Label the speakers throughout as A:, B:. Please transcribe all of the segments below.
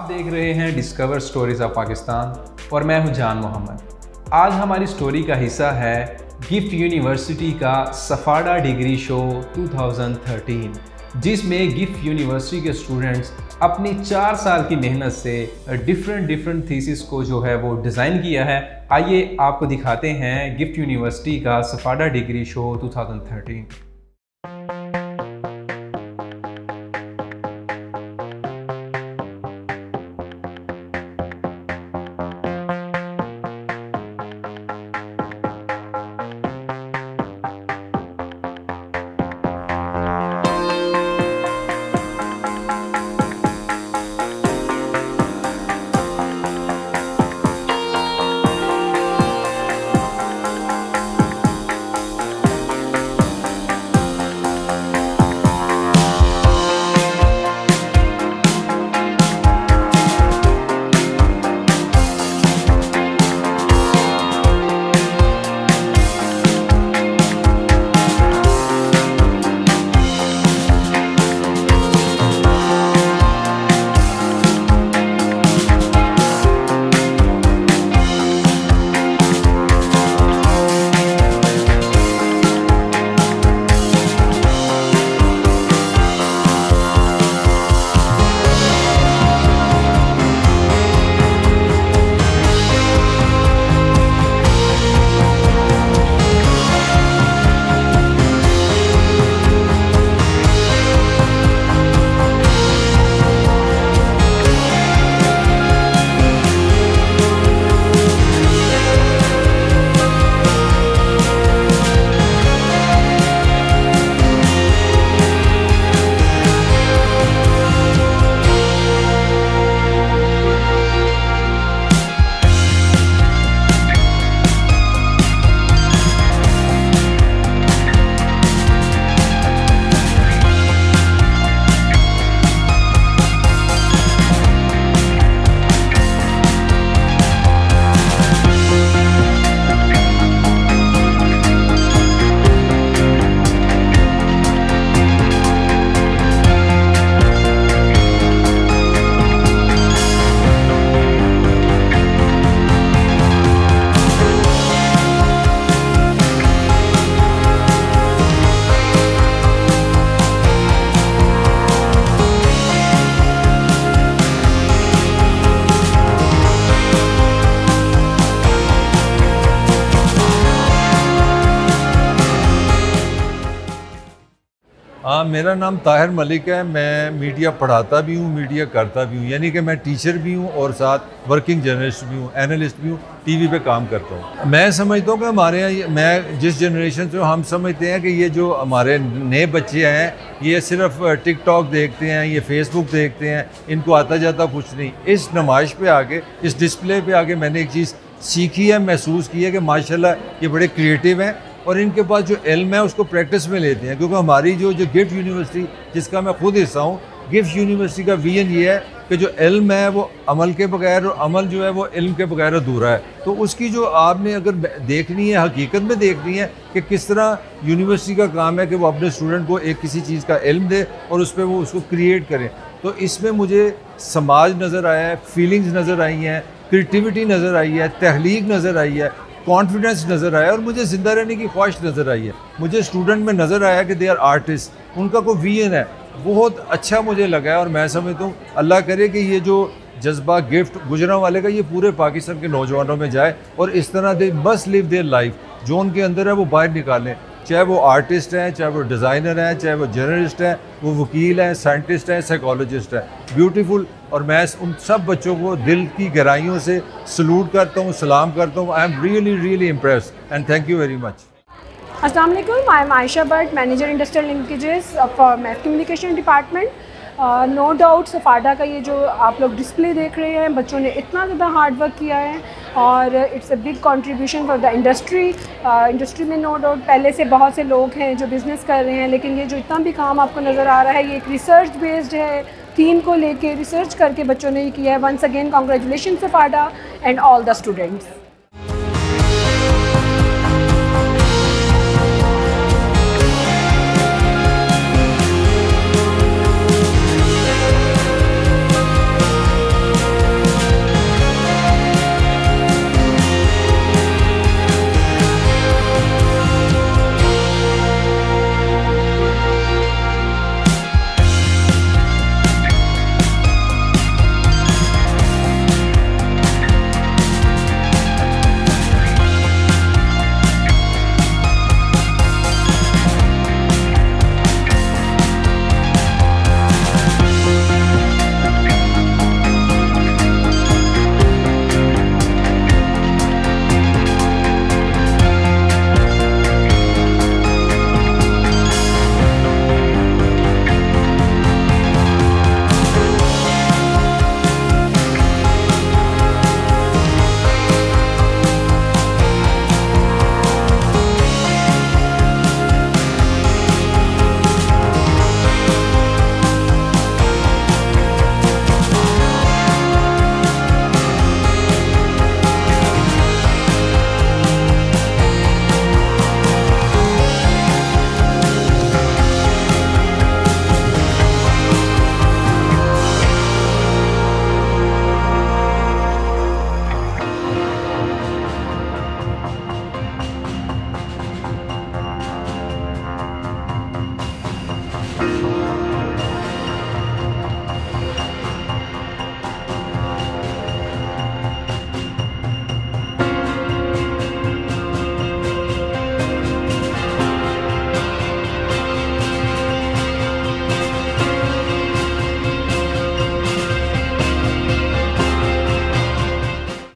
A: देख रहे हैं डिस्कवर स्टोरीज ऑफ पाकिस्तान और मैं हूं जान मोहम्मद। आज हमारी स्टोरी का हिस्सा है गिफ्ट यूनिवर्सिटी का सफाड़ा डिग्री शो 2013, जिसमें गिफ्ट यूनिवर्सिटी के स्टूडेंट्स अपनी 4 साल की मेहनत से डिफरेंट थीसिस को जो है वो डिज़ाइन किया है। आइए आपको दिखाते हैं गिफ्ट यूनिवर्सिटी का सफाड़ा डिग्री शो 2013।
B: मेरा नाम ताहिर मलिक है। मैं मीडिया पढ़ाता भी हूँ, मीडिया करता भी हूँ, यानी कि मैं टीचर भी हूँ और साथ वर्किंग जर्नलिस्ट भी हूँ, एनालिस्ट भी हूँ, टीवी पे काम करता हूँ। मैं समझता हूँ कि हमारे यहाँ, मैं जिस जनरेशन से हम समझते हैं कि ये जो हमारे नए बच्चे हैं ये सिर्फ टिकटॉक देखते हैं, ये फेसबुक देखते हैं, इनको आता जाता कुछ नहीं। इस नुमाइश पे आके, इस डिस्प्ले पे आके मैंने एक चीज़ सीखी है, महसूस की है कि माशाल्लाह ये बड़े क्रिएटिव हैं और इनके पास जो इल्म है उसको प्रैक्टिस में लेते हैं। क्योंकि हमारी जो गिफ्ट यूनिवर्सिटी, जिसका मैं खुद हिस्सा हूँ, गिफ्ट यूनिवर्सिटी का विजन ये है कि जो इल्म है वो अमल के बगैर और अमल जो है वो इल्म के बगैर अधूरा है। तो उसकी जो आपने अगर देखनी है, हकीकत में देखनी है कि किस तरह यूनिवर्सिटी का काम है कि वो अपने स्टूडेंट को एक किसी चीज़ का इल्म दे और उस पर वो उसको क्रिएट करें। तो इसमें मुझे समाज नज़र आया है, फीलिंग्स नज़र आई हैं, क्रिएटिविटी नज़र आई है, तहलीक नज़र आई है, कॉन्फिडेंस नज़र आया और मुझे ज़िंदा रहने की ख्वाहिश नज़र आई है। मुझे स्टूडेंट में नज़र आया कि दे आर आर्टिस्ट, उनका कोई विजन है, बहुत अच्छा मुझे लगा है। और मैं समझता हूँ अल्लाह करे कि ये जो जज्बा गिफ्ट गुजरांवाले का ये पूरे पाकिस्तान के नौजवानों में जाए और इस तरह they must live their life, जो उनके अंदर है वो बाहर निकालें, चाहे वो आर्टिस्ट हैं, चाहे वो डिज़ाइनर हैं, चाहे वो जर्नलिस्ट हैं, वो वकील हैं, साइंटिस्ट हैं, साइकोलॉजिस्ट हैं। ब्यूटीफुल। और मैं उन सब बच्चों को दिल की गहराइयों से सलूट करता हूँ, सलाम करता हूँ। I am really impressed and thank you very much.
C: अस्सलाम वालेकुम, I am Ayesha Bhat, manager industrial linkages for mass communication department. No doubt सफ़ाडा का ये जो आप लोग डिस्प्ले देख रहे हैं, बच्चों ने इतना ज़्यादा हार्ड वर्क किया है और it's a big contribution for the industry. Industry में नो डाउट पहले से बहुत से लोग हैं जो बिज़नेस कर रहे हैं, लेकिन ये जो इतना भी काम आपको नज़र आ रहा है ये एक रिसर्च बेस्ड है। थीम को लेके रिसर्च करके बच्चों ने ये किया है। वंस अगेन कॉन्ग्रेचुलेशन सफ़ाडा एंड ऑल द स्टूडेंट्स।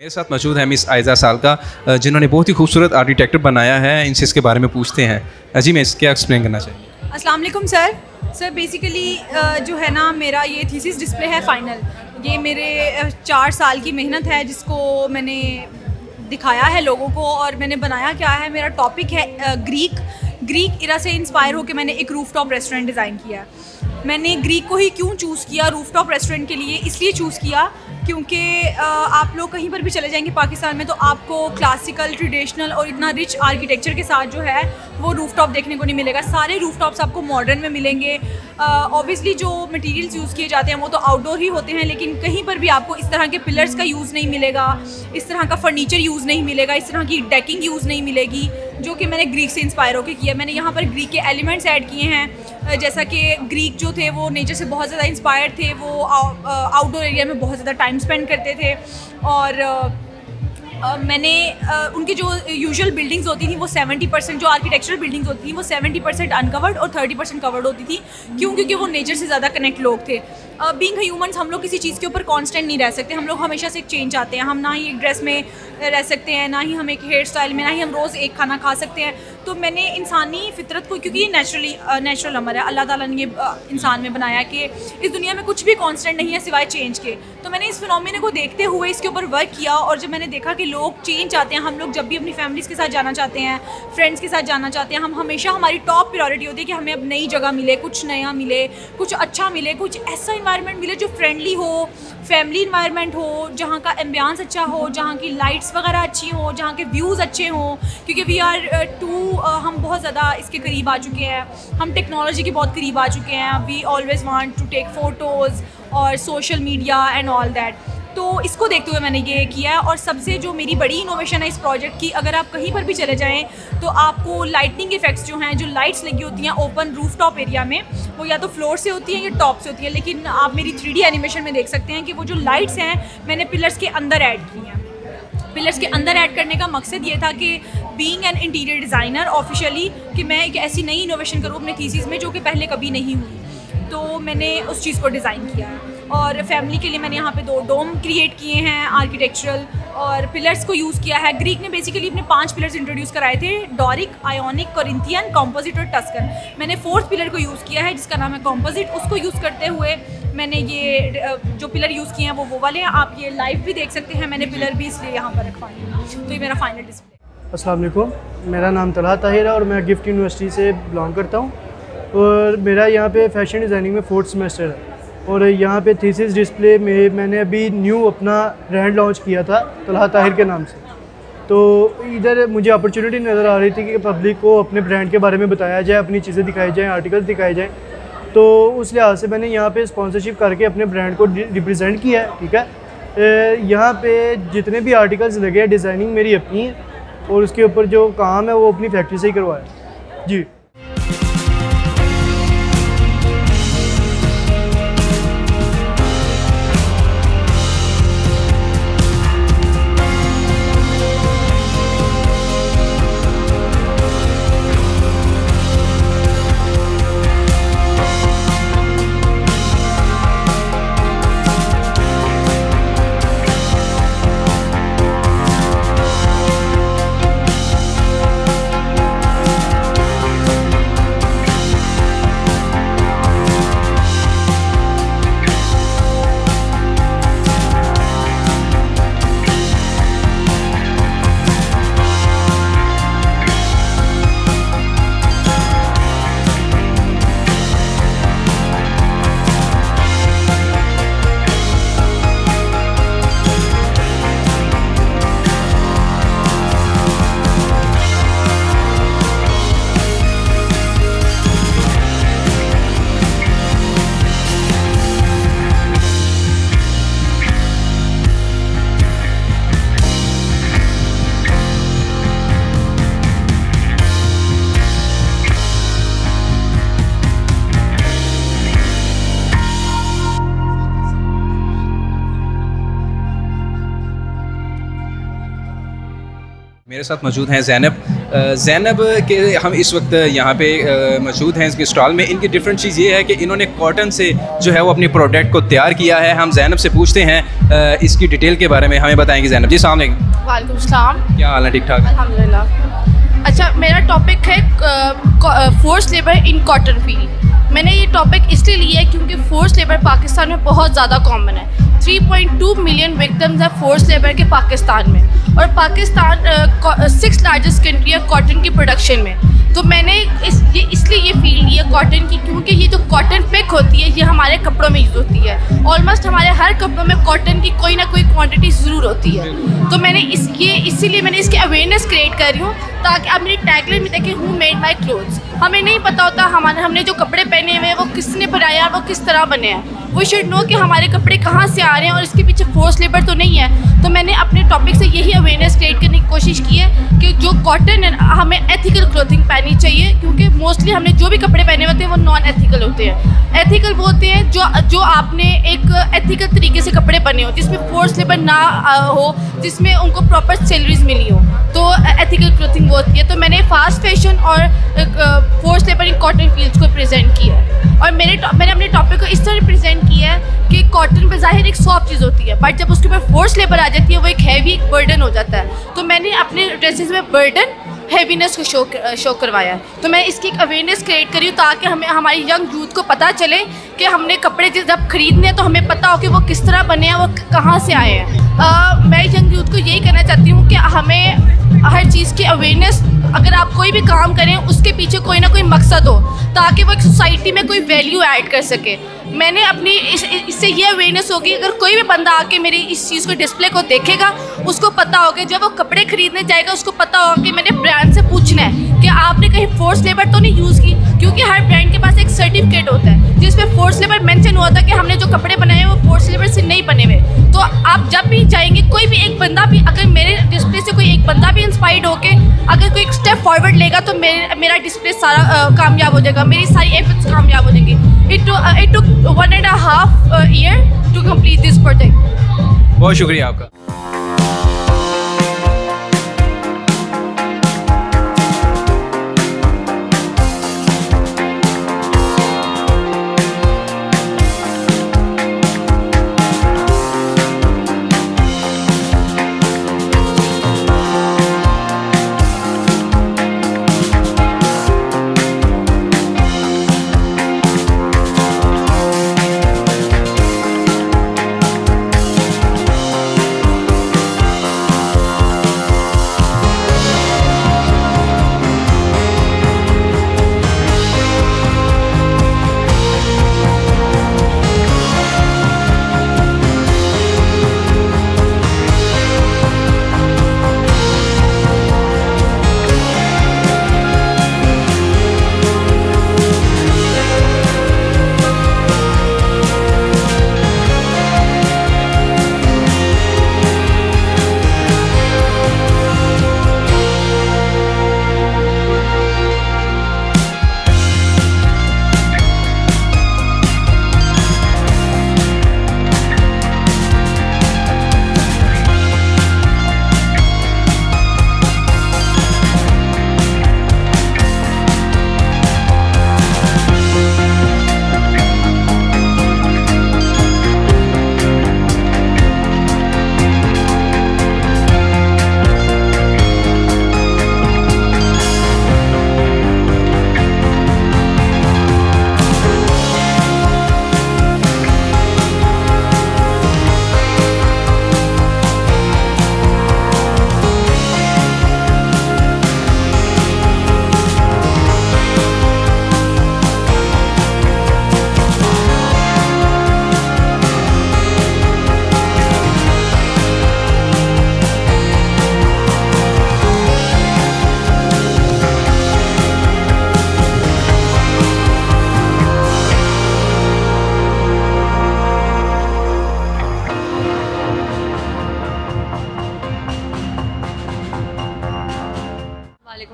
A: मेरे साथ मौजूद है मिस आयजा सालका, जिन्होंने बहुत ही खूबसूरत आर्किटेक्चर बनाया है। इनसे इसके बारे में पूछते हैं। जी मैं क्या एक्सप्लेन करना चाहिए।
D: अस्सलाम वालेकुम सर बेसिकली जो है ना मेरा ये थीसिस डिस्प्ले है फाइनल। ये मेरे 4 साल की मेहनत है जिसको मैंने दिखाया है लोगों को। और मैंने बनाया क्या है, मेरा टॉपिक है ग्रीक इरा से इंस्पायर होकर मैंने एक रूफटॉप रेस्टोरेंट डिज़ाइन किया है। मैंने ग्रीक को ही क्यों चूज़ किया रूफटॉप रेस्टोरेंट के लिए, इसलिए चूज़ किया क्योंकि आप लोग कहीं पर भी चले जाएंगे पाकिस्तान में तो आपको क्लासिकल ट्रेडिशनल और इतना रिच आर्किटेक्चर के साथ जो है वो रूफटॉप देखने को नहीं मिलेगा। सारे रूफटॉप्स आपको मॉडर्न में मिलेंगे। ऑब्वियसली जो मटेरियल्स यूज़ किए जाते हैं वो तो आउटडोर ही होते हैं, लेकिन कहीं पर भी आपको इस तरह के पिलर्स का यूज़ नहीं मिलेगा, इस तरह का फर्नीचर यूज़ नहीं मिलेगा, इस तरह की डेकिंग यूज़ नहीं मिलेगी, जो कि मैंने ग्रीक से इंस्पायर होकर किया। मैंने यहाँ पर ग्रीक के एलिमेंट्स ऐड किए हैं, जैसा कि ग्रीक जो थे वो नेचर से बहुत ज़्यादा इंस्पायर्ड थे। वो आउटडोर एरिया में बहुत ज़्यादा टाइम स्पेंड करते थे और मैंने उनकी जो यूजुअल बिल्डिंग्स होती थी वो 70% जो आर्किटेक्चरल बिल्डिंग्स होती थी वो 70% अनकवर्ड और 30% कवर्ड होती थी। क्यों? क्योंकि वो नेचर से ज़्यादा कनेक्ट लोग थे। बीइंग ह्यूमंस हम लोग किसी चीज़ के ऊपर कांस्टेंट नहीं रह सकते। हम लोग हमेशा से एक चेंज चाहते हैं। हम ना ही एक ड्रेस में रह सकते हैं, ना ही हम एक हेयर स्टाइल में, ना ही हम रोज़ एक खाना खा सकते हैं। तो मैंने इंसानी फितरत को, क्योंकि ये नेचुरल अमर है, अल्लाह ताला ने ये इंसान में बनाया कि इस दुनिया में कुछ भी कांस्टेंट नहीं है सिवाय चेंज के। तो मैंने इस फिनोमेना को देखते हुए इसके ऊपर वर्क किया और जब मैंने देखा कि लोग चेंज चाहते हैं, हम लोग जब भी अपनी फैमिलीज़ के साथ जाना चाहते हैं, फ्रेंड्स के साथ जाना चाहते हैं, हम हमेशा हमारी टॉप प्रायोरिटी होती है कि हमें अब नई जगह मिले, कुछ नया मिले, कुछ अच्छा मिले, कुछ ऐसा इन्वायरमेंट मिले जो फ्रेंडली हो, फैमिली इन्वायरमेंट हो, जहाँ का एम्बियंस अच्छा हो, जहाँ की लाइट्स वगैरह अच्छी हो, जहाँ के व्यूज़ अच्छे हों। क्योंकि वी आर हम बहुत ज़्यादा इसके करीब आ चुके हैं, हम टेक्नोलॉजी के बहुत करीब आ चुके हैं। We always want to take photos और social media and all that. तो इसको देखते हुए मैंने ये किया है। और सबसे जो मेरी बड़ी इनोवेशन है इस प्रोजेक्ट की, अगर आप कहीं पर भी चले जाएँ तो आपको लाइटनिंग इफेक्ट्स जो हैं, जो लाइट्स लगी होती हैं ओपन रूफ टॉप एरिया में, वो या तो फ्लोर से होती हैं या टॉप से होती है। लेकिन आप मेरी 3D एनिमेशन में देख सकते हैं कि वो जो लाइट्स हैं मैंने पिलर्स के अंदर ऐड की हैं। पिलर्स के अंदर ऐड करने का मकसद ये था कि being an interior designer officially कि मैं एक ऐसी नई इनोवेशन करूँ अपने थीसिस में जो कि पहले कभी नहीं हुई। तो मैंने उस चीज़ को डिज़ाइन किया है। और फैमिली के लिए मैंने यहाँ पे 2 डोम क्रिएट किए हैं आर्किटेक्चरल, और पिलर्स को यूज़ किया है। ग्रीक ने बेसिकली अपने 5 पिलर्स इंट्रोड्यूस कराए थे, डोरिक, आयोनिक, कोरिंथियन, कॉम्पोजिट और टस्कन। मैंने 4th पिलर को यूज़ किया है जिसका नाम है कॉम्पोजिट। उसको यूज़ करते हुए मैंने ये जो पिलर यूज़ किए हैं वो वाले हैं। आप ये लाइव भी देख सकते हैं, मैंने पिलर भी इसलिए यहाँ पर रखवाए हैं। तो ये मेरा फाइनल डिस्प्ले।
E: अस्सलाम वालेकुम, मेरा नाम तलहा ताहिर है और मैं गिफ्ट यूनिवर्सिटी से बिलोंग करता हूँ। और मेरा यहाँ पे फैशन डिज़ाइनिंग में 4th सेमेस्टर है। और यहाँ पे थीसिस डिस्प्ले में मैंने अभी न्यू अपना ब्रांड लॉन्च किया था तलहा ताहिर के नाम से। तो इधर मुझे अपॉर्चुनिटी नज़र आ रही थी कि पब्लिक को अपने ब्रांड के बारे में बताया जाए, अपनी चीज़ें दिखाई जाएँ, आर्टिकल्स दिखाए जाएँ। तो उस लिहाज से मैंने यहाँ पे स्पॉन्सरशिप करके अपने ब्रांड को रिप्रेजेंट किया है। ठीक है, यहाँ पे जितने भी आर्टिकल्स लगे हैं डिज़ाइनिंग मेरी अपनी है और उसके ऊपर जो काम है वो अपनी फैक्ट्री से ही करवाया जी।
A: मेरे साथ मौजूद हैं ज़ैनब के हम इस वक्त यहाँ पे मौजूद हैं इसके स्टॉल में। इनकी डिफरेंट चीज़ ये है कि इन्होंने कॉटन से जो है वो अपनी प्रोडक्ट को तैयार किया है। हम ज़ैनब से पूछते हैं इसकी डिटेल के बारे में, हमें बताएंगे ज़ैनब जी। अस्सलाम वालेकुम।
F: वालेकुम सलाम।
A: क्या हाल है? ठीक ठाक
F: अल्हम्दुलिल्लाह। अच्छा, मेरा टॉपिक है force labour in cotton field. मैंने ये टॉपिक इसलिए लिया है क्योंकि फोर्स लेबर पाकिस्तान में बहुत ज़्यादा कॉमन है। 3.2 मिलियन विक्टिम्स है फोर्स लेबर के पाकिस्तान में, और पाकिस्तान 6th लार्जेस्ट कंट्री है कॉटन की प्रोडक्शन में। तो मैंने इसलिए ये फील्ड लिया कॉटन की, क्योंकि ये जो कॉटन पिक होती है ये हमारे कपड़ों में यूज़ होती है। ऑलमोस्ट हमारे हर कपड़ों में कॉटन की कोई ना कोई क्वांटिटी ज़रूर होती है। तो मैंने इसीलिए मैंने इसकी अवेयरनेस क्रिएट कर रही हूँ, ताकि आप मेरी टैगलाइन में देखें, हु मेड माई क्लोथ्स। हमें नहीं पता होता हमने जो कपड़े पहने हुए हैं वो किसने बनाए हैं और वो किस तरह बने हैं। वी शुड नो कि हमारे कपड़े कहाँ से आ रहे हैं और इसके पीछे फोर्स लेबर तो नहीं है। तो मैंने अपने टॉपिक से यही अवेयरनेस क्रिएट करने की कोशिश की है कि जो कॉटन है हमें एथिकल क्लोथिंग पहननी चाहिए, क्योंकि मोस्टली हमने जो भी कपड़े पहने होते हैं वो नॉन एथिकल होते हैं। एथिकल वो होते हैं जो आपने एक एथिकल तरीके से कपड़े बने हो, जिसमें फोर्स लेबर ना हो, जिसमें उनको प्रॉपर सैलरीज मिली हो, तो एथिकल क्लोथिंग वो होती है। तो मैंने फास्ट फैशन और force labour in cotton fields को प्रेजेंट किया है। और मैंने अपने टॉपिक को इस तरह प्रेजेंट किया है कि कॉटन बज़ाहिर एक सॉफ्ट चीज़ होती है, बट जब उसके ऊपर फोर्स लेबर आ जाती है वो एक हैवी, एक बर्डन हो जाता है। तो मैंने अपने ड्रेसेस में बर्डन, हैवीनेस को शो करवाया। तो मैं इसकी एक अवेयरनेस क्रिएट करी हूँ, ताकि हमें हमारी यंग यूथ को पता चले कि हमने कपड़े जब खरीदने हैं तो हमें पता हो कि वो किस तरह बने हैं, वो कहाँ से आए हैं। मैं यंग यूथ को यही कहना चाहती हूँ कि हमें हर चीज़ की अवेयरनेस, अगर आप कोई भी काम करें उसके पीछे कोई ना कोई मकसद हो, ताकि वो एक सोसाइटी में कोई वैल्यू ऐड कर सके। मैंने अपनी इससे ये अवेयरनेस होगी, अगर कोई भी बंदा आके मेरी इस चीज़ को डिस्प्ले को देखेगा, उसको पता होगा, जब वो कपड़े खरीदने जाएगा उसको पता होगा कि मैंने ब्रांड से पूछना है कि आपने कहीं फोर्स लेबर तो नहीं यूज़ की, क्योंकि हर ब्रांड के पास एक सर्टिफिकेट वेबसाइट होता है जिसमें फोर्स लेबर मेंशन हुआ था कि हमने जो कपड़े बनाए हैं वो फोर्स लेबर से नहीं बने हुए। तो आप जब भी जाएंगे, कोई भी एक बंदा भी अगर मेरे डिस्प्ले से कोई एक बंदा भी इंस्पायर्ड होके अगर कोई एक स्टेप फॉरवर्ड लेगा तो मेरा डिस्प्ले सारा कामयाब हो जाएगा, मेरी सारी एफर्ट्स कामयाब हो जाएंगी। It took 1.5 year to complete this project.
A: बहुत शुक्रिया आपका।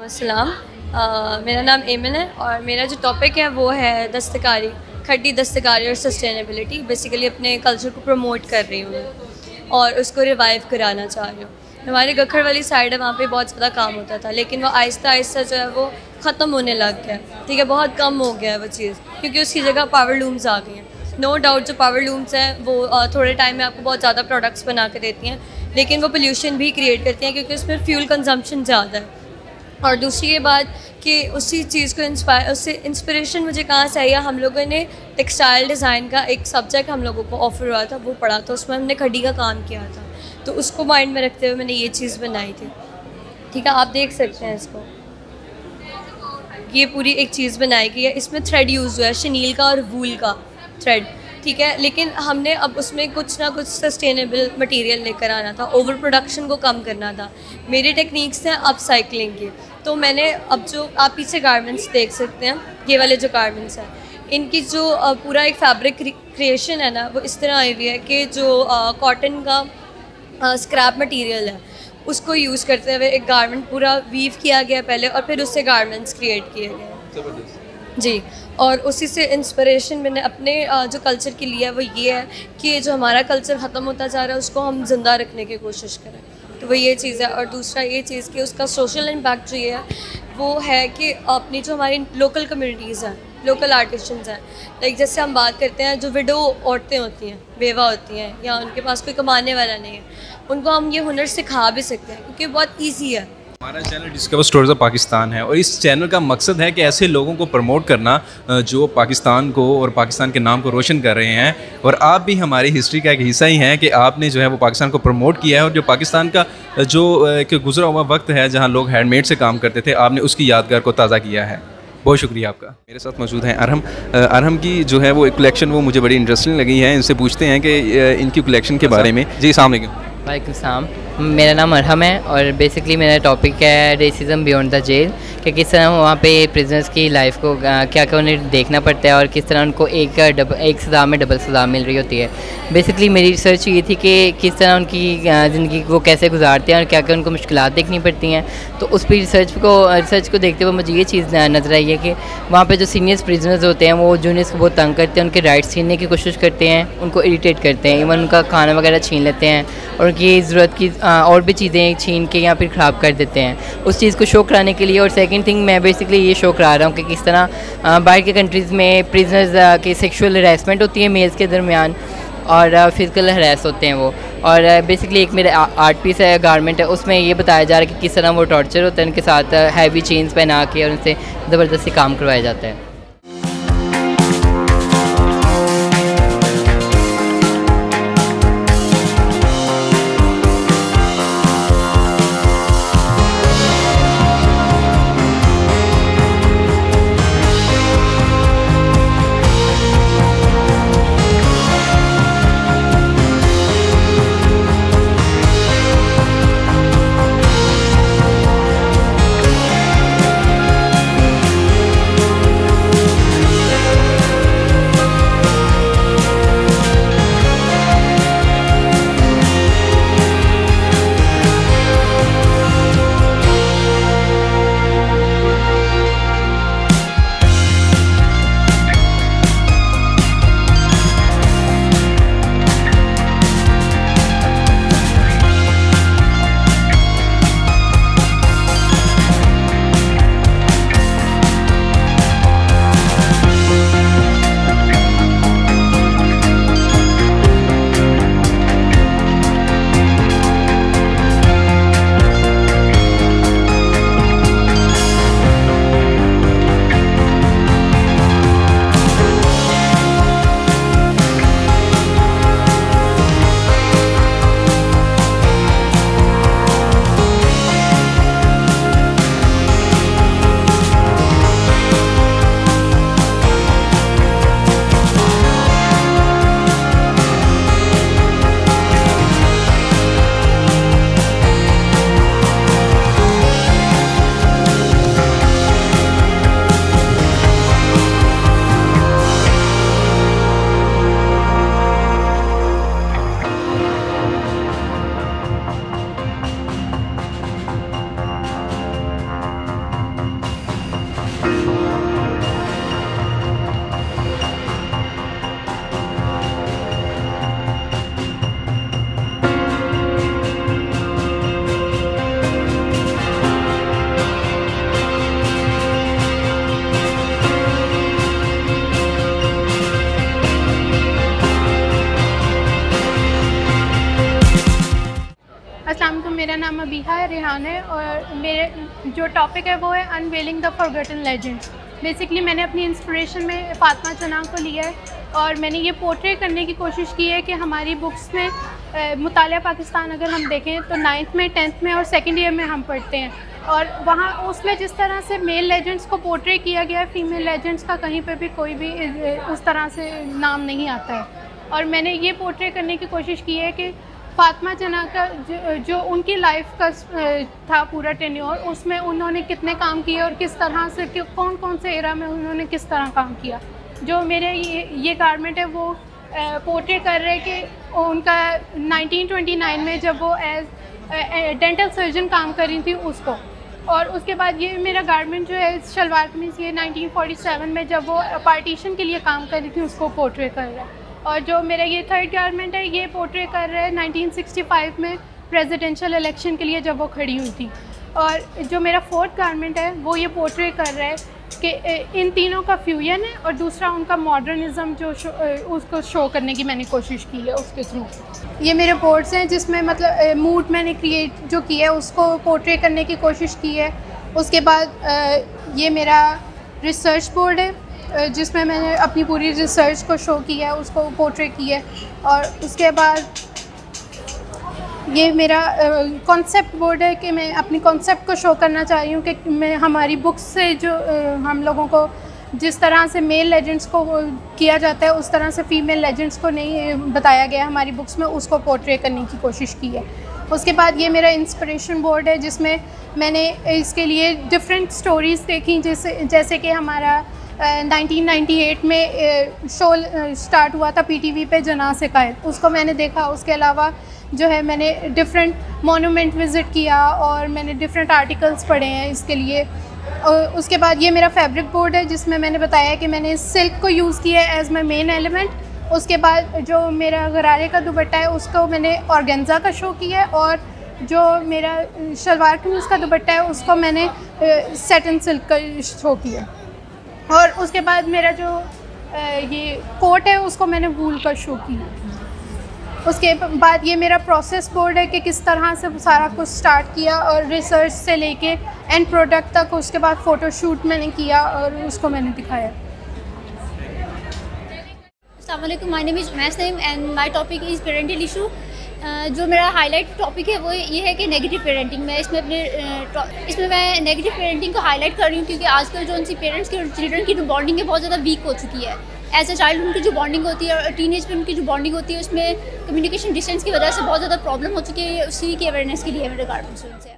G: अस्सलाम, मेरा नाम एमन है और मेरा जो टॉपिक है वो है दस्तकारी, खड्डी दस्तकारी और सस्टेनेबिलिटी। बेसिकली अपने कल्चर को प्रमोट कर रही हूँ और उसको रिवाइव कराना चाह रही हूँ। हमारे गखर वाली साइड है, वहाँ पे बहुत ज़्यादा काम होता था, लेकिन वो आहिस्ता आहिस्ता जो है वो ख़त्म होने लग गया। ठीक है, बहुत कम हो गया है वो चीज़, क्योंकि उसकी जगह पावर लूम्स आ गई हैं। नो डाउट जो पावर लूम्स हैं वो थोड़े टाइम में आपको बहुत ज़्यादा प्रोडक्ट्स बना के देती हैं, लेकिन वो पोल्यूशन भी क्रिएट करती हैं क्योंकि उसमें फ्यूल कंजम्पशन ज़्यादा है। और दूसरी ये बात कि उसी चीज़ को उससे इंस्पिरेशन मुझे कहाँ से आई है, हम लोगों ने टेक्सटाइल डिज़ाइन का एक सब्जेक्ट हम लोगों को ऑफर हुआ था, वो पढ़ा था, उसमें हमने खड्डी का काम किया था, तो उसको माइंड में रखते हुए मैंने ये चीज़ बनाई थी। ठीक है, आप देख सकते हैं इसको, ये पूरी एक चीज़ बनाई गई है। इसमें थ्रेड यूज़ हुआ है, शनील का और वूल का थ्रेड। ठीक है, लेकिन हमने अब उसमें कुछ ना कुछ सस्टेनेबल मटेरियल लेकर आना था, ओवर प्रोडक्शन को कम करना था। मेरी टेक्निक्स हैं अपसाइक्लिंग की, तो मैंने अब जो आप पीछे गारमेंट्स देख सकते हैं, ये वाले जो गारमेंट्स हैं, इनकी जो पूरा एक फैब्रिक क्रिएशन है ना, वो इस तरह आई हुई है कि जो कॉटन का स्क्रैप मटेरियल है उसको यूज़ करते हुए एक गारमेंट पूरा वीव किया गया पहले, और फिर उससे गारमेंट्स क्रिएट किए गए जी। और उसी से इंस्पिरेशन मैंने अपने जो कल्चर के लिए वो ये है कि जो हमारा कल्चर ख़त्म होता जा रहा है उसको हम ज़िंदा रखने की कोशिश करें, तो वो ये चीज़ है। और दूसरा ये चीज़ कि उसका सोशल इम्पैक्ट जो ये है वो है कि अपनी जो हमारी लोकल कम्युनिटीज़ हैं, लोकल आर्टिशंस हैं, लाइक जैसे हम बात करते हैं जो विडो औरतें होती हैं, बेवा होती हैं, या उनके पास कोई कमाने वाला नहीं है, उनको हम ये हुनर सिखा भी सकते हैं क्योंकि बहुत ईजी है।
A: हमारा channel discover stories of Pakistan है और इस चैनल का मकसद है कि ऐसे लोगों को प्रमोट करना जो पाकिस्तान को और पाकिस्तान के नाम को रोशन कर रहे हैं, और आप भी हमारी हिस्ट्री का एक हिस्सा ही हैं कि आपने जो है वो पाकिस्तान को प्रमोट किया है, और जो पाकिस्तान का जो एक गुजरा हुआ वक्त है जहाँ लोग हैंडमेड से काम करते थे, आपने उसकी यादगार को ताज़ा किया है। बहुत शुक्रिया आपका। मेरे साथ मौजूद हैं अरहम। अरहम की जो है वो एक कलेक्शन वो मुझे बड़ी इंटरेस्टिंग लगी है, इनसे पूछते हैं कि इनकी कलेक्शन के बारे में। जी, अस्सलाम वालेकुम।
H: वालेकुम सलाम। मेरा नाम अरहम है और बेसिकली मेरा टॉपिक है रेसिज्म बियॉन्ड द जेल, कि किस तरह वहाँ पे प्रिजनर्स की लाइफ को क्या क्या उन्हें देखना पड़ता है और किस तरह उनको एक सज़ा में डबल सज़ा मिल रही होती है। बेसिकली मेरी रिसर्च ये थी कि किस तरह उनकी ज़िंदगी को कैसे गुजारते हैं और क्या क्या उनको मुश्किलात देखनी पड़ती हैं। तो उस पर रिसर्च को देखते हुए मुझे ये चीज़ नज़र आई है कि वहाँ पे जो सीनियर प्रिजनर्स होते हैं वो जूनियर्स को बहुत तंग करते हैं, उनके राइट्स छीनने की कोशिश करते हैं, उनको इरिटेट करते हैं, इवन उनका खाना वगैरह छीन लेते हैं और उनकी ज़रूरत की और भी चीज़ें छीन के या फिर ख़राब कर देते हैं। उस चीज़ को शो कराने के लिए और सेकंड थिंग मैं बेसिकली ये शो करा रहा हूँ कि किस तरह बाहर के कंट्रीज़ में प्रिजनर्स की सेक्सुअल हरासमेंट होती है मेल्स के दरमियान और फिज़िकल हरास होते हैं वो। और बेसिकली एक मेरा आर्ट पीस है, गारमेंट है, उसमें ये बताया जा रहा है कि किस तरह वो टॉर्चर होता है, उनके साथ हैवी चेन्स पहना के और उनसे ज़बरदस्ती काम करवाया जाता है।
I: मेरा नाम अबीहा रेहान है और मेरे जो टॉपिक है वो है unveiling the forgotten legends. Basically मैंने अपनी इंस्पिरेशन में फातिमा जना को लिया है और मैंने ये पोर्ट्रे करने की कोशिश की है कि हमारी बुक्स में मुतालिया पाकिस्तान अगर हम देखें तो 9th में 10th में और 2nd ईयर में हम पढ़ते हैं और वहाँ उसमें जिस तरह से मेल लेजेंड्स को पोर्ट्रे किया गया है, फीमेल लेजेंड्स का कहीं पे भी कोई भी उस तरह से नाम नहीं आता है। और मैंने ये पोर्ट्रे करने की कोशिश की है कि फातिमा जना का जो उनकी लाइफ का था पूरा टेन्योर, उसमें उन्होंने कितने काम किए और किस तरह से कौन कौन से एरा में उन्होंने किस तरह काम किया। जो मेरे ये गारमेंट है वो पोर्ट्रे कर रहे कि उनका 1929 में जब वो एज डेंटल सर्जन काम कर रही थी उसको, और उसके बाद ये मेरा गारमेंट जो है शलवार कमीज़ ये 1947 में जब वो पार्टीशन के लिए काम कर रही थी उसको पोर्ट्रे कर रहा है। और जो मेरा ये 3rd गारमेंट है ये पोर्ट्रे कर रहा है 1965 में प्रेसिडेंशियल इलेक्शन के लिए जब वो खड़ी हुई थी। और जो मेरा 4th गारमेंट है वो ये पोर्ट्रे कर रहा है कि इन तीनों का फ्यूजन है और दूसरा उनका मॉडर्निज़म जो उसको शो करने की मैंने कोशिश की है उसके थ्रू। ये मेरे बोर्ड्स हैं जिसमें मतलब मूड मैंने क्रिएट जो किया है उसको पोर्ट्रे करने की कोशिश की है। उसके बाद ये मेरा रिसर्च बोर्ड है जिसमें मैंने अपनी पूरी रिसर्च को शो किया है, उसको पोर्ट्रे किया है। और उसके बाद ये मेरा कॉन्सेप्ट बोर्ड है कि मैं अपनी कॉन्सेप्ट को शो करना चाह रही हूँ कि मैं हमारी बुक्स से जो हम लोगों को जिस तरह से मेल लेजेंड्स को किया जाता है उस तरह से फ़ीमेल लेजेंड्स को नहीं बताया गया हमारी बुक्स में, उसको पोर्ट्रे करने की कोशिश की है। उसके बाद ये मेरा इंस्पिरेशन बोर्ड है जिसमें मैंने इसके लिए डिफरेंट स्टोरीज़ देखी, जैसे कि हमारा 1998 में शो स्टार्ट हुआ था पीटीवी पे जना से कायद, उसको मैंने देखा। उसके अलावा जो है मैंने डिफरेंट मोनूमेंट विज़िट किया और मैंने डिफरेंट आर्टिकल्स पढ़े हैं इसके लिए। उसके बाद ये मेरा फैब्रिक बोर्ड है जिसमें मैंने बताया कि मैंने सिल्क को यूज़ किया है एज़ माई मेन एलिमेंट। उसके बाद जो मेरा गरारे का दुपट्टा है उसको मैंने ऑर्गेन्जा का शो किया है, और जो मेरा शलवार कमीज़ का दुपट्टा है उसको मैंने सेटन सिल्क का शो किया। और उसके बाद मेरा जो ये कोट है उसको मैंने वूल का शो किया। उसके बाद ये मेरा प्रोसेस बोर्ड है कि किस तरह से सारा कुछ स्टार्ट किया और रिसर्च से लेके एंड प्रोडक्ट तक। उसके बाद फ़ोटोशूट मैंने किया और उसको मैंने दिखाया।
J: अस्सलाम वालेकुम, my name is Umais Naeem and my topic is parental issue. जो मेरा हाईलाइट टॉपिक है वो ये है कि नेगेटिव पेरेंटिंग। मैं इसमें मैं नेगेटिव पेरेंटिंग को हाईलाइट कर रही हूँ क्योंकि आजकल जो उनकी पेरेंट्स की और चिल्ड्रन की जो बॉन्डिंग है बहुत ज़्यादा वीक हो चुकी है। एज ए चाइल्ड उनकी जो बॉन्डिंग होती है और टीनेज में उनकी जो बॉन्डिंग होती है उसमें कम्युनिकेशन डिस्टेंस की वजह से बहुत ज़्यादा प्रॉब्लम हो चुकी है। उसी की अवेयरनेस के लिए मेरे गार्डन्स से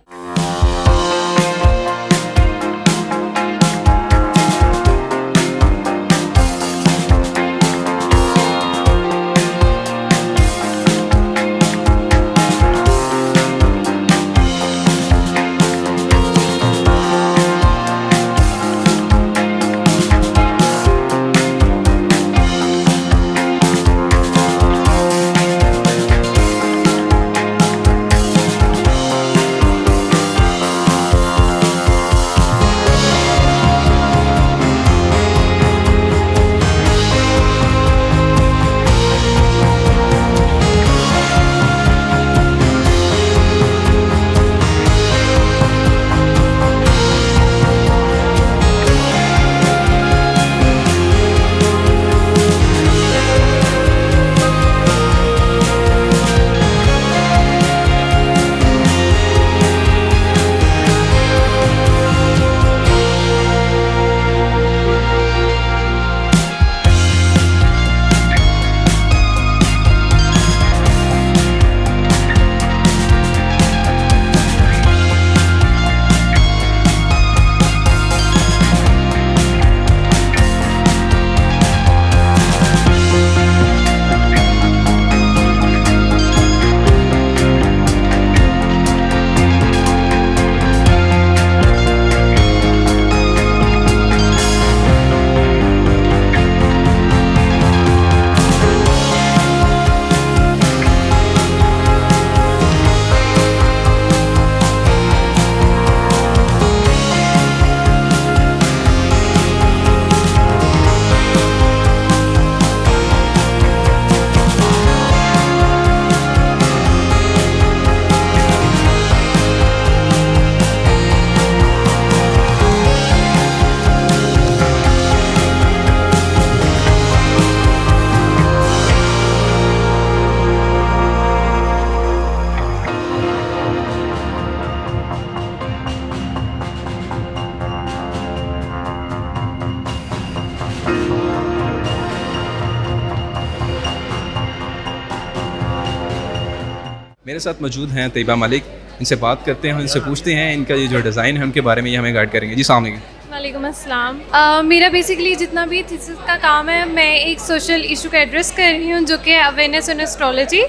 A: मेरे साथ मौजूद हैं तैयबा मलिक। इनसे बात करते हैं, इनसे पूछते हैं इनका ये जो डिज़ाइन है उनके बारे में, ये हमें गाइड करेंगे। जी अस्सलाम वालेकुम।
K: वालेकुम अस्सलाम। मेरा बेसिकली जितना भी थीसिस का काम है, मैं एक सोशल इशू का एड्रेस कर रही हूँ जो कि अवेयरनेस ऑन एस्ट्रोलॉजी।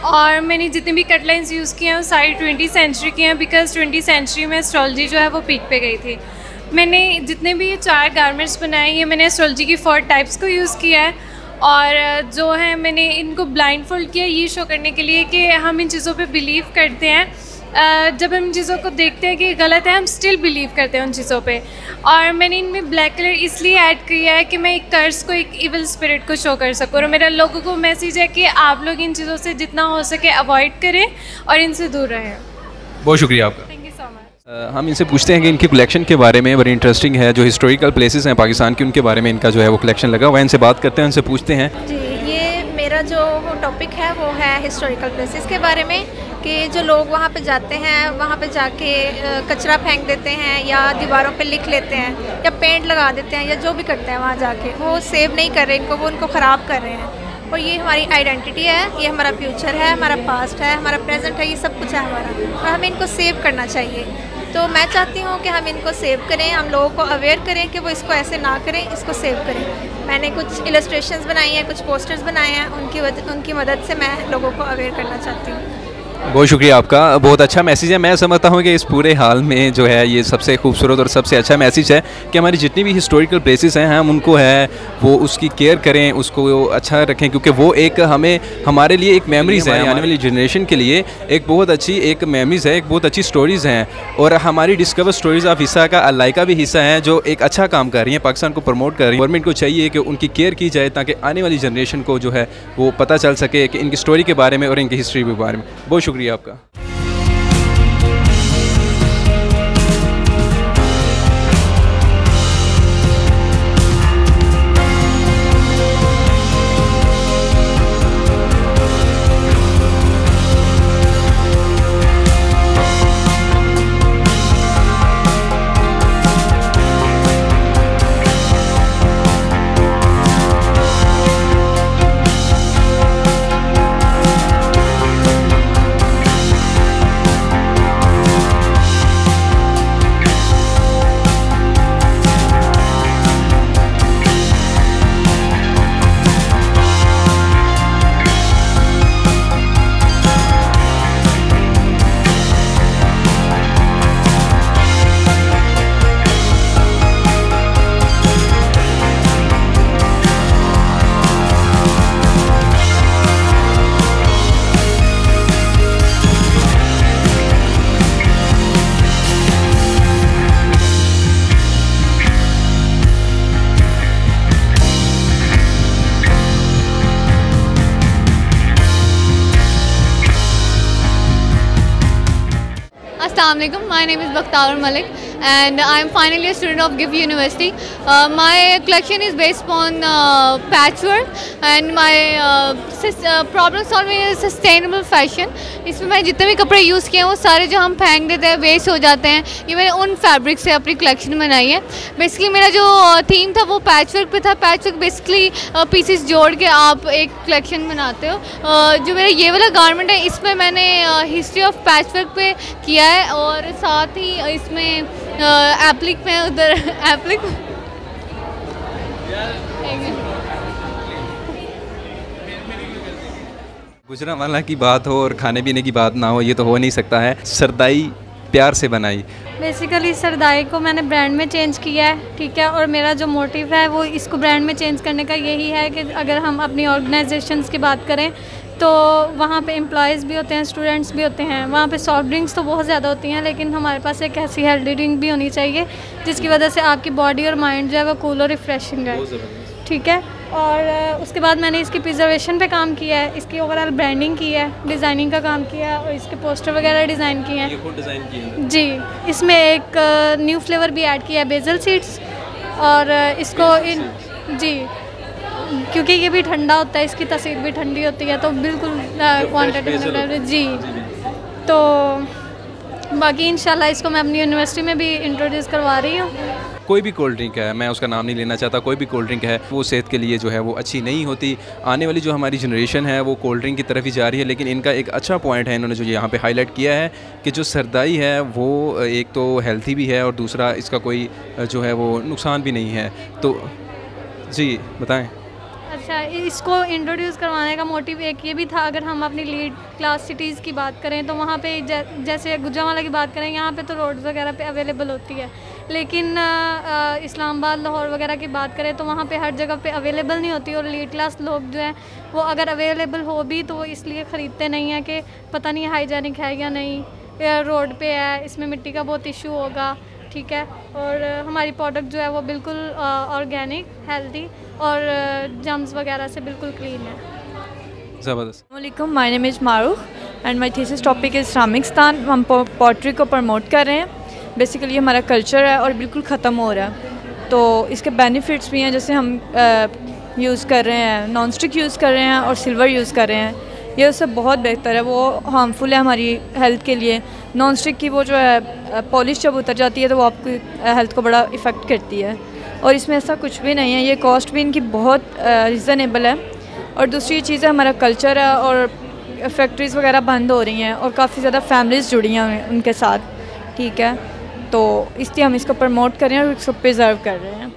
K: और मैंने जितने भी कटलाइंस यूज़ किए हैं वो सारी 20वीं सेंचुरी की हैं, बिकॉज 20वीं सेंचुरी में एस्ट्रोलॉजी जो है वो पीक पे गई थी। मैंने जितने भी 4 गारमेंट्स बनाए ये मैंने एस्ट्रोलॉजी की 4 टाइप्स को यूज़ किया है। और जो है मैंने इनको ब्लाइंड फोल्ड किया ये शो करने के लिए कि हम इन चीज़ों पे बिलीव करते हैं। जब हम इन चीज़ों को देखते हैं कि गलत है, हम स्टिल बिलीव करते हैं उन चीज़ों पे। और मैंने इनमें ब्लैक कलर इसलिए ऐड किया है कि मैं एक कर्स को, एक इविल स्पिरिट को शो कर सकूँ। और मेरा लोगों को मैसेज है कि आप लोग इन चीज़ों से जितना हो सके अवॉइड करें और इनसे दूर रहें।
A: बहुत शुक्रिया आपका।
K: Thank you so much.
A: हम इनसे पूछते हैं कि इनकी कलेक्शन के बारे में, बड़ी इंटरेस्टिंग है। जो हिस्टोरिकल प्लेसेस हैं पाकिस्तान की, उनके बारे में इनका जो है वो कलेक्शन लगा हुआ है। इनसे बात करते हैं, उनसे पूछते हैं।
L: जी, ये मेरा जो टॉपिक है वो है हिस्टोरिकल प्लेसेस के बारे में, कि जो लोग वहाँ पे जाते हैं, वहाँ पे जाके कचरा फेंक देते हैं या दीवारों पे लिख लेते हैं या पेंट लगा देते हैं या जो भी करते हैं वहाँ जाके, वो सेव नहीं कर रहे इनको, वो उनको ख़राब कर रहे हैं। और ये हमारी आइडेंटिटी है, ये हमारा फ्यूचर है, हमारा पास्ट है, हमारा प्रेजेंट है, ये सब कुछ है हमारा, और हमें इनको सेव करना चाहिए। तो मैं चाहती हूँ कि हम इनको सेव करें, हम लोगों को अवेयर करें कि वो इसको ऐसे ना करें, इसको सेव करें। मैंने कुछ इलस्ट्रेशंस बनाई हैं, कुछ पोस्टर्स बनाए हैं, उनकी मदद से मैं लोगों को अवेयर करना चाहती हूँ।
A: बहुत शुक्रिया आपका, बहुत अच्छा मैसेज है। मैं समझता हूँ कि इस पूरे हाल में जो है ये सबसे खूबसूरत और सबसे अच्छा मैसेज है कि हमारी जितनी भी हिस्टोरिकल प्लेसेस हैं हम उनको है वो उसकी केयर करें, उसको अच्छा रखें, क्योंकि वो एक हमारे लिए एक मेमोरीज़ है, आने वाली जनरेशन के लिए एक बहुत अच्छी एक मेमोरीज़ है, एक बहुत अच्छी स्टोरीज़ हैं। और हमारी डिस्कवर स्टोरीज़ ऑफ हिस्सा का अलाइका भी हिस्सा है जो एक अच्छा काम कर रही है, पाकिस्तान को प्रमोट कर रही है। गवर्नमेंट को चाहिए कि उनकी केयर की जाए ताकि आने वाली जनरेशन को जो है वो पता चल सके कि इनकी स्टोरी के बारे में और इनकी हिस्ट्री के बारे में। बहुत शुक्रिया आपका।
M: Assalamualaikum. My name is Bakhtar Malik and I am finally a student of GIFT University. My collection is based upon patchwork and my problem solving is sustainable fashion. इसमें मैं जितने भी कपड़े यूज़ किए हैं वो सारे जो हम फेंक देते हैं वेस्ट हो जाते हैं, ये मैंने उन फैब्रिक से अपनी कलेक्शन बनाई है। बेसिकली मेरा जो थीम था वो पैचवर्क पे था। पैचवर्क बेसिकली पीसेस जोड़ के आप एक कलेक्शन बनाते हो। जो मेरा ये वाला गारमेंट है इसमें मैंने हिस्ट्री ऑफ पैचवर्क पे किया है और साथ ही इसमें एप्लिक में उधर एप्लिक
A: गुजरांवाला की बात हो और खाने पीने की बात ना हो, ये तो हो नहीं सकता है। सरदाई प्यार से बनाई।
K: बेसिकली सरदाई को मैंने ब्रांड में चेंज किया है, ठीक है, और मेरा जो मोटिव है वो इसको ब्रांड में चेंज करने का यही है कि अगर हम अपनी ऑर्गेनाइजेशंस की बात करें तो वहाँ पे एम्प्लॉयज़ भी होते हैं, स्टूडेंट्स भी होते हैं। वहाँ पे सॉफ्ट ड्रिंक्स तो बहुत ज़्यादा होती हैं, लेकिन हमारे पास एक ऐसी हेल्दी ड्रिंक भी होनी चाहिए जिसकी वजह से आपकी बॉडी और माइंड जो है वो कूल और रिफ़्रेशिंग है, ठीक है। और उसके बाद मैंने इसकी प्रिजर्वेशन पे काम किया है, इसकी ओवरऑल ब्रांडिंग की है, डिज़ाइनिंग का काम किया है और इसके पोस्टर वगैरह डिज़ाइन किए हैं।
A: ये खुद डिज़ाइन किए हैं?
K: जी, इसमें एक न्यू फ्लेवर भी ऐड किया है, बेजल सीड्स, और इसको जी क्योंकि ये भी ठंडा होता है, इसकी तासीर भी ठंडी होती है, तो बिल्कुल क्वान्टिटी जी। तो बाकी इंशाल्लाह इसको मैं अपनी यूनिवर्सिटी में भी इंट्रोड्यूस करवा रही हूँ।
A: कोई भी कोल्ड ड्रिंक है, मैं उसका नाम नहीं लेना चाहता, कोई भी कोल्ड ड्रिंक है वो सेहत के लिए जो है वो अच्छी नहीं होती। आने वाली जो हमारी जनरेशन है वो कोल्ड ड्रिंक की तरफ ही जा रही है, लेकिन इनका एक अच्छा पॉइंट है इन्होंने जो यहाँ पे हाईलाइट किया है कि जो सरदाई है वो एक तो हेल्थी भी है और दूसरा इसका कोई जो है वो नुकसान भी नहीं है। तो जी बताएँ।
K: अच्छा, इसको इंट्रोड्यूस करवाने का मोटिव एक ये भी था, अगर हम अपनी लीड क्लास सिटीज़ की बात करें तो वहाँ पे जैसे गुजरांवाला की बात करें, यहाँ पे तो रोड्स वगैरह पे अवेलेबल होती है, लेकिन इस्लामाबाद लाहौर वगैरह की बात करें तो वहाँ पे हर जगह पे अवेलेबल नहीं होती। और लीड क्लास लोग जो हैं वो अगर अवेलेबल हो भी तो वो इसलिए ख़रीदते नहीं हैं कि पता नहीं हाइजेनिक है या नहीं, रोड पे है, इसमें मिट्टी का बहुत इशू होगा, ठीक है। और हमारी प्रोडक्ट जो है वो बिल्कुल ऑर्गेनिक, हेल्दी और जम्स वगैरह से बिल्कुल क्लीन है।
A: ज़बरदस्त।
N: अस्सलामुअलैकुम, my name is Maroof and my thesis topic is रामिस्तान। हम पॉटरी को प्रमोट कर रहे हैं। बेसिकली हमारा कल्चर है और बिल्कुल ख़त्म हो रहा है, तो इसके बेनिफिट्स भी हैं। जैसे हम यूज़ कर रहे हैं, नॉन स्टिक यूज़ कर रहे हैं और सिल्वर यूज़ कर रहे हैं, ये सब बहुत बेहतर है। वो हार्मफुल है हमारी हेल्थ के लिए। नॉन स्टिक की वो जो है पॉलिश जब उतर जाती है तो वो आपकी हेल्थ को बड़ा इफ़ेक्ट करती है, और इसमें ऐसा कुछ भी नहीं है। ये कॉस्ट भी इनकी बहुत रीज़नेबल है, और दूसरी चीज़ है हमारा कल्चर है, और फैक्ट्रीज़ वगैरह बंद हो रही हैं और काफ़ी ज़्यादा फैमिलीज़ जुड़ी हैं उनके साथ, ठीक है, तो इसलिए हम इसको प्रमोट कर रहे हैं और इसको प्रिजर्व कर रहे हैं।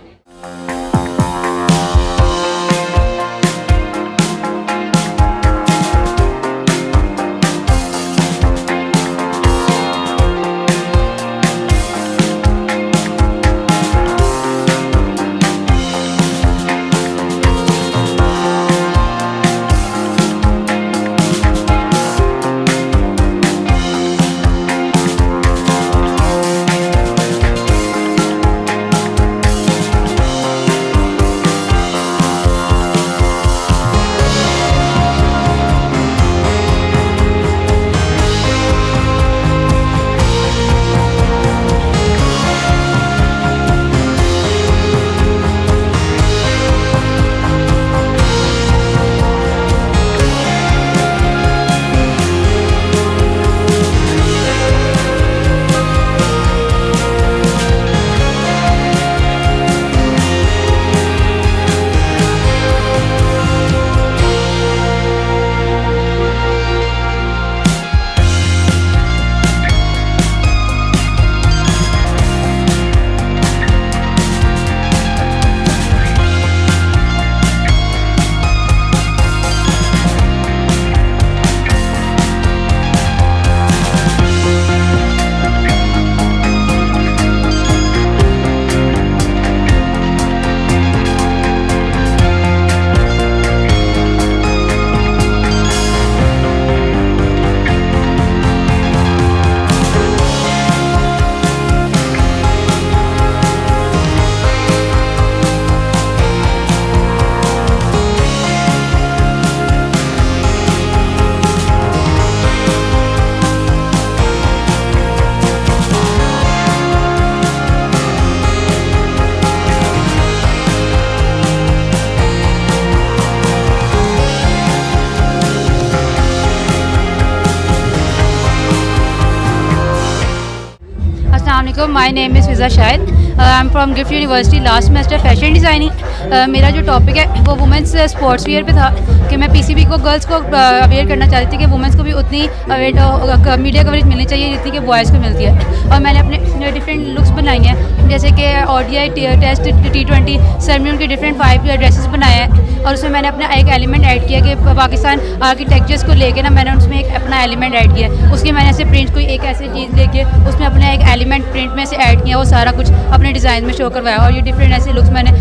O: My name is Fiza Shahid, I am from gift university, last semester fashion designing. मेरा जो टॉपिक है वो वुमेंस स्पोर्ट्स वियर पे था कि मैं पीसीबी को गर्ल्स को अवेयर करना चाहती थी कि वुमेंस को भी उतनी मीडिया कवरेज मिलनी चाहिए जितनी कि बॉयज़ को मिलती है। और मैंने अपने डिफरेंट लुक्स बनाई हैं, जैसे कि ODI टेस्ट, T20 सेरेमनी के डिफरेंट 5 ड्रेसेस बनाए हैं, और उसमें मैंने अपना एक एलिमेंट ऐड किया कि पाकिस्तान आर्किटेक्चर्स को लेके ना मैंने उसमें एक अपना एलिमेंट ऐड किया। उसकी मैंने ऐसे प्रिंट कोई एक ऐसी चीज़ लेके उसमें अपना एक एलिमेंट प्रिंट में से ऐड किया, वो सारा कुछ अपने डिज़ाइन में शो करवाया। और ये डिफरेंट ऐसे लुक्स मैंने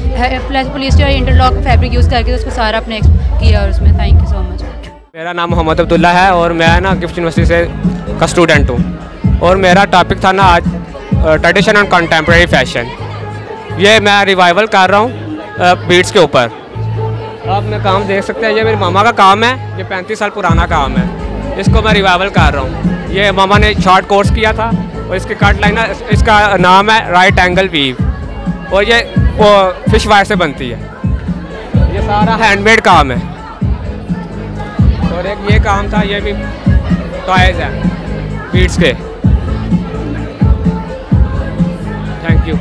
O: प्लस पॉलिस्टर और इंटरलॉक फैब्रिक यूज़ करके उसको सारा अपने किया और उसमें। Thank you so much.
P: मेरा नाम मोहम्मद अब्दुल्ला है और मैं ना गिफ्ट यूनिवर्सिटी से का स्टूडेंट हूँ, और मेरा टॉपिक था ना आज ट्रेडिशन एंड कंटेम्प्रेरी फैशन। ये मैं रिवाइवल कर रहा हूँ बीट्स के ऊपर। आप मैं काम देख सकते हैं, ये मेरी मामा का काम है, ये 35 साल पुराना काम है, इसको मैं रिवाइवल कर रहा हूँ। ये मामा ने शॉर्ट कोर्स किया था और इसकी कट लाइन, इसका नाम है राइट एंगल वीव, और ये वो फिश वायर से बनती है। ये सारा हैंडमेड काम है। और एक ये काम था, ये भी टॉयज़ है बीट्स के। Thank you.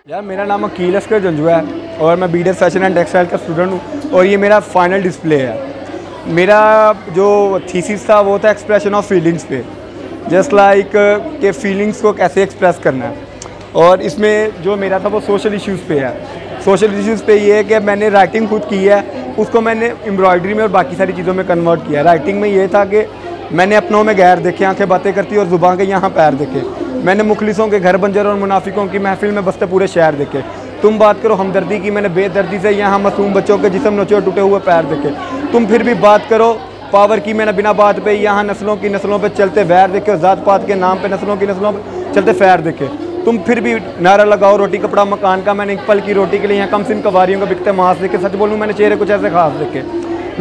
Q: यार मेरा नाम अकील अस्कर जंजुआ है और मैं BTech फैशन एंड टेक्सटाइल का स्टूडेंट हूँ, और ये मेरा फाइनल डिस्प्ले है। मेरा जो थीसिस था वो था एक्सप्रेशन ऑफ फीलिंग्स पे, जस्ट लाइक के फीलिंग्स को कैसे एक्सप्रेस करना है। और इसमें जो मेरा था वो सोशल इश्यूज़ पे है। सोशल इश्यूज़ पे ये है कि मैंने राइटिंग खुद की है, उसको मैंने एम्ब्रॉयडरी में और बाकी सारी चीज़ों में कन्वर्ट किया। राइटिंग में ये था कि मैंने अपनों में गैर देखे, आंखें बातें करती और ज़ुबान के यहाँ पैर देखे। मैंने मुखलिसों के घर बंजर और मुनाफिकों की महफिल में बसते पूरे शहर देखे। तुम बात करो हमदर्दी की, मैंने बेदर्दी से यहाँ मासूम बच्चों के जिस्म नोचे और टूटे हुए पैर देखे। तुम फिर भी बात करो पावर की, मैंने बिना बात पे यहाँ नस्लों की नस्लों पे चलते वैर देखे और ज़ात पात के नाम पे नस्लों की नस्लों पे चलते फैर देखे। तुम फिर भी नारा लगाओ रोटी कपड़ा मकान का, मैंने एक पल की रोटी के लिए यहाँ कम सिन कवारियों को बिकते मांस देखे। सच बोलूँ मैंने चेहरे कुछ ऐसे खास देखे।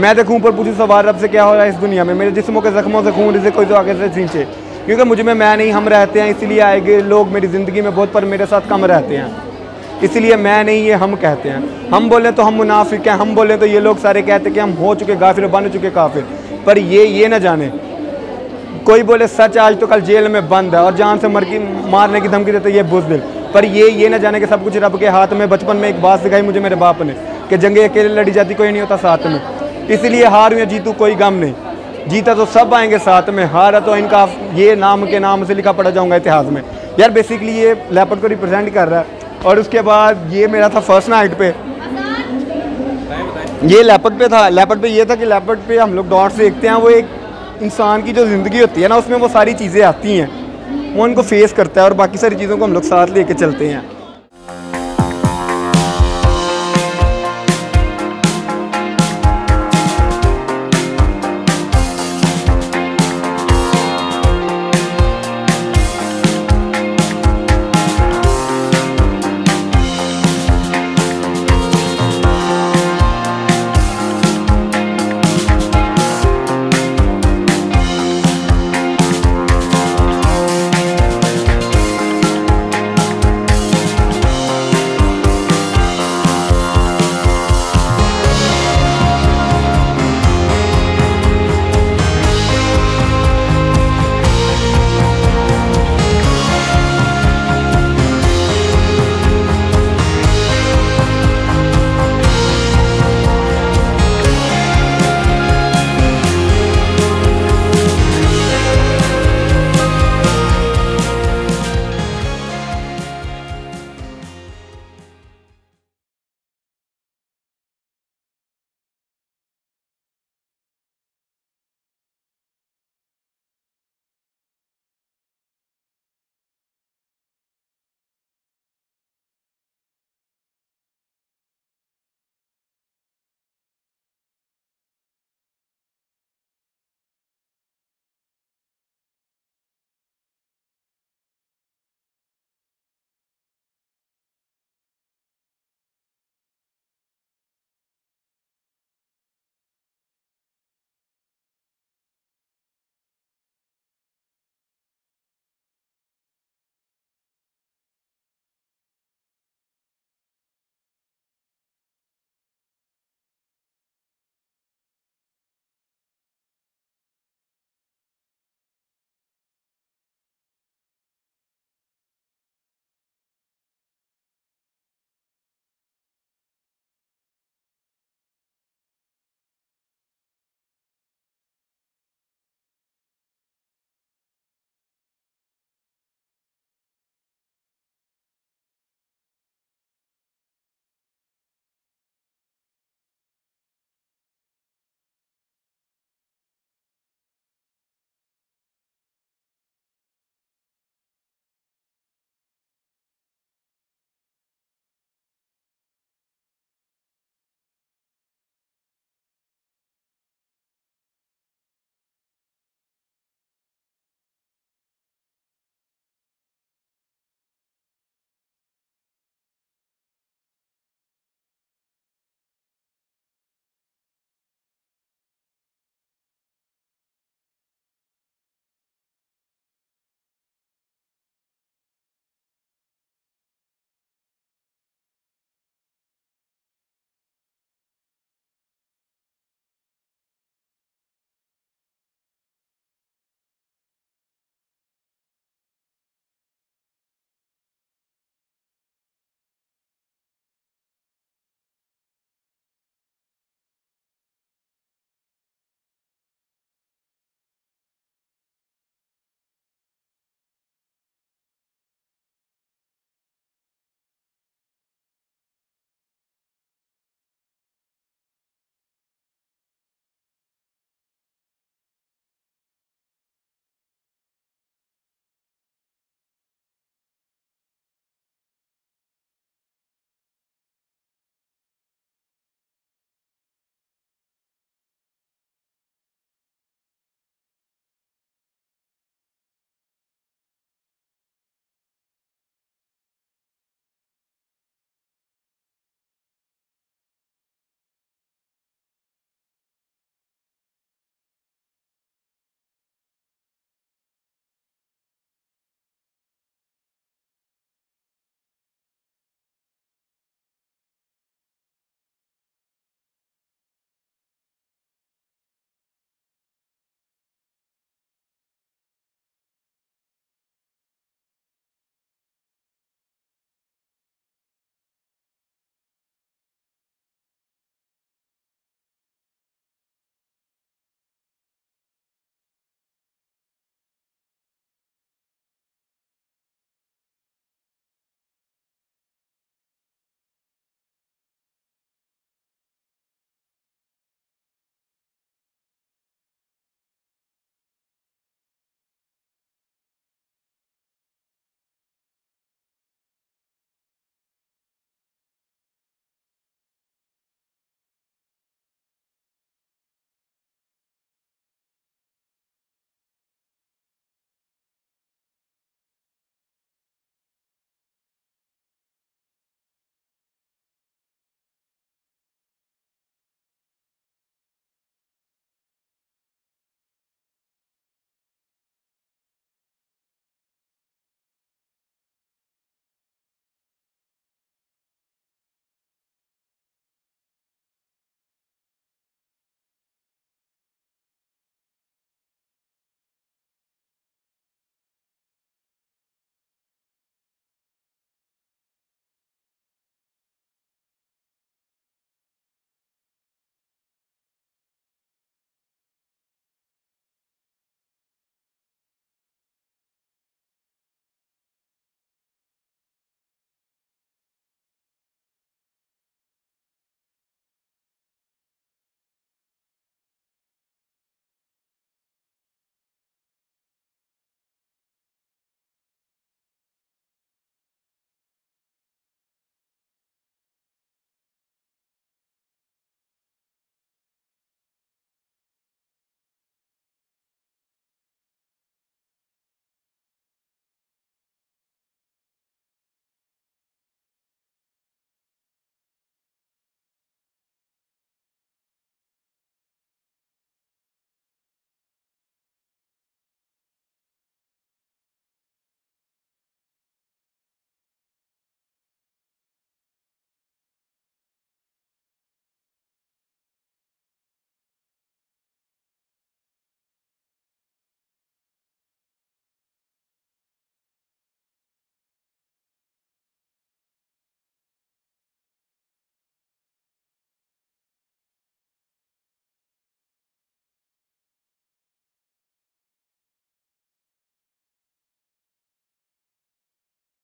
Q: मैं देखूँ पर पूछूँ सवार रब से क्या हो रहा है इस दुनिया में, मेरे जिस्मों के जख्मों से खून रिज़्क़ कोई तो आगे से सींचे, क्योंकि मुझ में मैं नहीं हम रहते हैं, इसीलिए आएंगे लोग मेरी ज़िंदगी में बहुत पर मेरे साथ कम रहते हैं, इसलिए मैं नहीं ये हम कहते हैं। हम बोलें तो हम मुनाफिक हैं, हम बोलें तो ये लोग सारे कहते हैं कि हम हो चुके गाफिर, बन चुके काफिर। पर ये ना जाने, कोई बोले सच आज तो कल जेल में बंद है और जान से मारने की धमकी देते ये बुज़दिल। पर ये ना जाने कि सब कुछ रब के हाथ में। बचपन में एक बात सिखाई मुझे मेरे बाप ने कि जंगे अकेले लड़ी जाती कोई नहीं होता साथ में। इसलिए हार या जीतू कोई गम नहीं, जीता तो सब आएंगे साथ में, हारा तो इनका ये नाम के नाम से लिखा पड़ा जाऊंगा इतिहास में। यार बेसिकली ये लेपर्ड को रिप्रेजेंट कर रहा है। और उसके बाद ये मेरा था फर्स्ट नाइट पे, ये लेपर्ड पे था। लेपर्ड पे ये था कि लेपर्ड पे हम लोग डॉट्स देखते हैं, वो एक इंसान की जो ज़िंदगी होती है ना, उसमें वो सारी चीज़ें आती हैं, वो उनको फेस करता है और बाकी सारी चीज़ों को हम लोग साथ लेके चलते हैं।